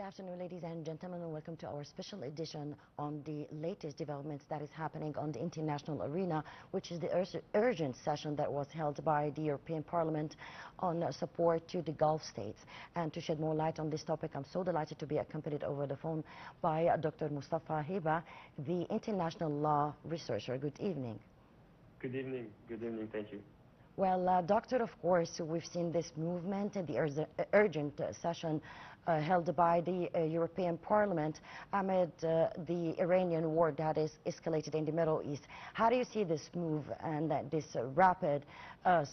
afternoon, ladies and gentlemen, and welcome to our special edition on the latest developments that is happening on the international arena, which is the urgent session that was held by the European Parliament on support to the Gulf states. And to shed more light on this topic, I'm so delighted to be accompanied over the phone by Dr. Mostafa Heiba, the international law researcher. Good evening. Good evening. Good evening. Thank you. Well, Doctor, of course, we've seen this movement, the urgent session held by the European Parliament amid the Iranian war that is escalated in the Middle East. How do you see this move and this rapid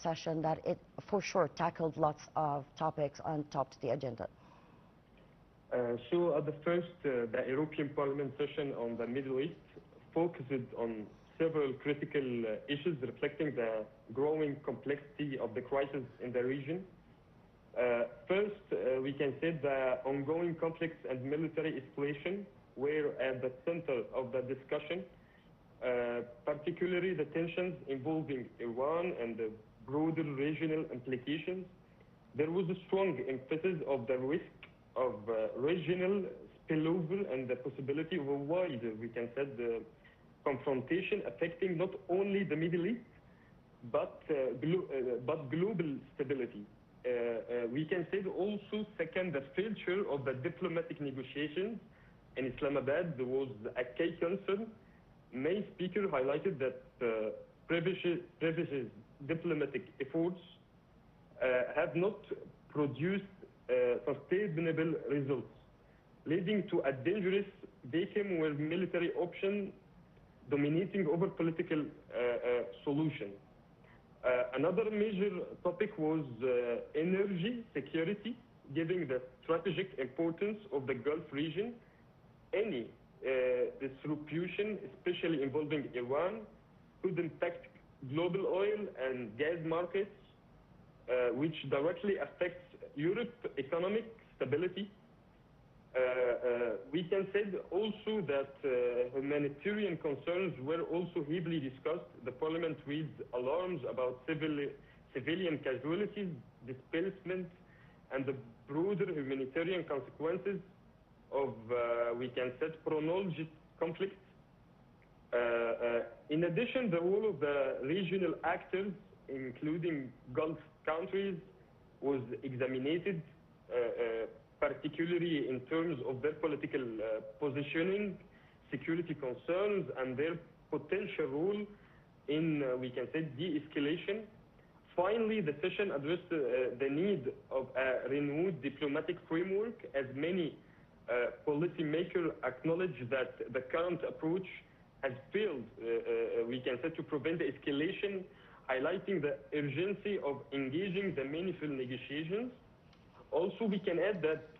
session that it for sure tackled lots of topics on top of the agenda? So at the first, the European Parliament session on the Middle East focused on several critical issues reflecting the growing complexity of the crisis in the region. First, we can say the ongoing conflicts and military escalation were at the center of the discussion, particularly the tensions involving Iran and the broader regional implications. There was a strong emphasis of the risk of regional spillover and the possibility of a wide, we can say, the confrontation affecting not only the Middle East, but global stability. We can say also, second, the failure of the diplomatic negotiations in Islamabad was a key concern. Main speaker highlighted that previous diplomatic efforts have not produced sustainable results, leading to a dangerous vacuum where military option dominating over political solution. Another major topic was energy security, given the strategic importance of the Gulf region. Any disruption, especially involving Iran, could impact global oil and gas markets, which directly affects Europe's economic stability. We can say also that humanitarian concerns were also heavily discussed. The Parliament raised alarms about civilian casualties, displacement, and the broader humanitarian consequences of, we can say, prolonged conflict. In addition, the role of the regional actors, including Gulf countries, was examined, particularly in terms of their political positioning, security concerns, and their potential role in, we can say, de-escalation. Finally, the session addressed the need of a renewed diplomatic framework, as many policymakers acknowledge that the current approach has failed, we can say, to prevent the escalation, highlighting the urgency of engaging the meaningful negotiations. Also, we can add that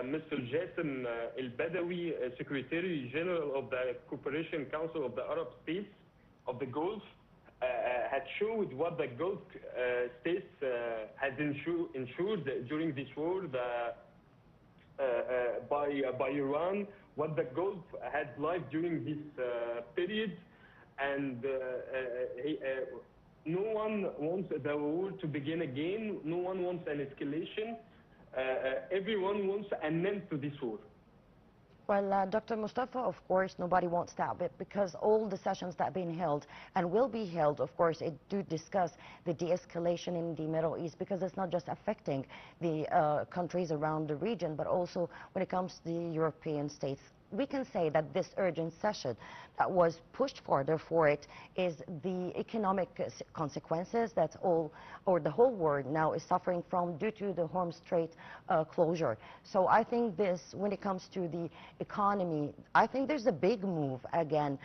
Mr. Jassim al-Badawi, Secretary General of the Cooperation Council of the Arab States of the Gulf, had showed what the Gulf states had ensured during this war by Iran, what the Gulf had lived during this period, and no one wants the war to begin again. No one wants an escalation. Everyone wants an end to this war. Well, Dr. Mostafa, of course, nobody wants that, but because all the sessions that have been held and will be held, of course, it do discuss the de-escalation in the Middle East, because it's not just affecting the countries around the region, but also when it comes to the European states. We can say that this urgent session that was pushed further for it is the economic consequences that the whole world now is suffering from due to the Hormuz Strait closure. So I think this, when it comes to the economy, I think there's a big move again,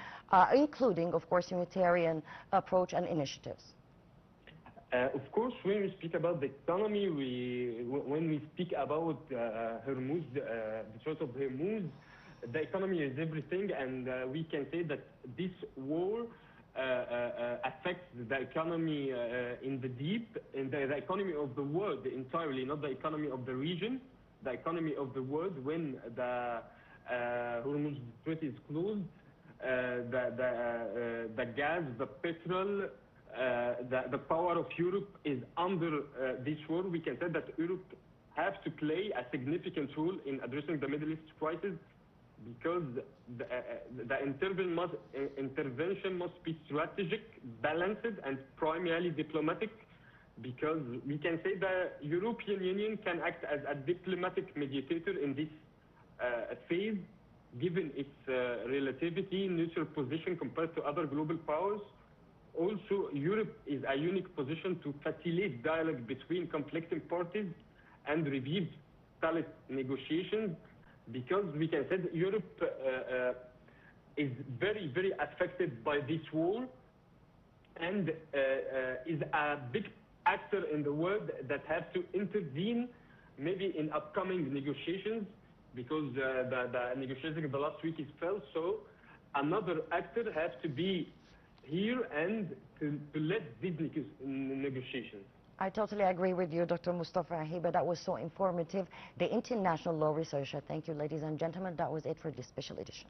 including, of course, humanitarian approach and initiatives. Of course, when we speak about the economy, when we speak about Hormuz, the Strait of Hormuz, the economy is everything, and we can say that this war affects the economy in the deep, in the economy of the world entirely, not the economy of the region, the economy of the world. When the Hormuz Strait is closed, the gas, the petrol, the power of Europe is under this war. We can say that Europe have to play a significant role in addressing the Middle East crisis, because the intervention must be strategic, balanced, and primarily diplomatic, because we can say the European Union can act as a diplomatic mediator in this phase, given its relatively neutral position compared to other global powers. Also, Europe is a unique position to facilitate dialogue between conflicting parties and revive stalled negotiations, because we can say that Europe is very, very affected by this war, and is a big actor in the world that has to intervene maybe in upcoming negotiations, because the negotiations in the last week is failed. So another actor has to be here and to lead these negotiations. I totally agree with you, Dr. Mostafa Heiba. That was so informative. The international law researcher. Thank you, ladies and gentlemen. That was it for this special edition.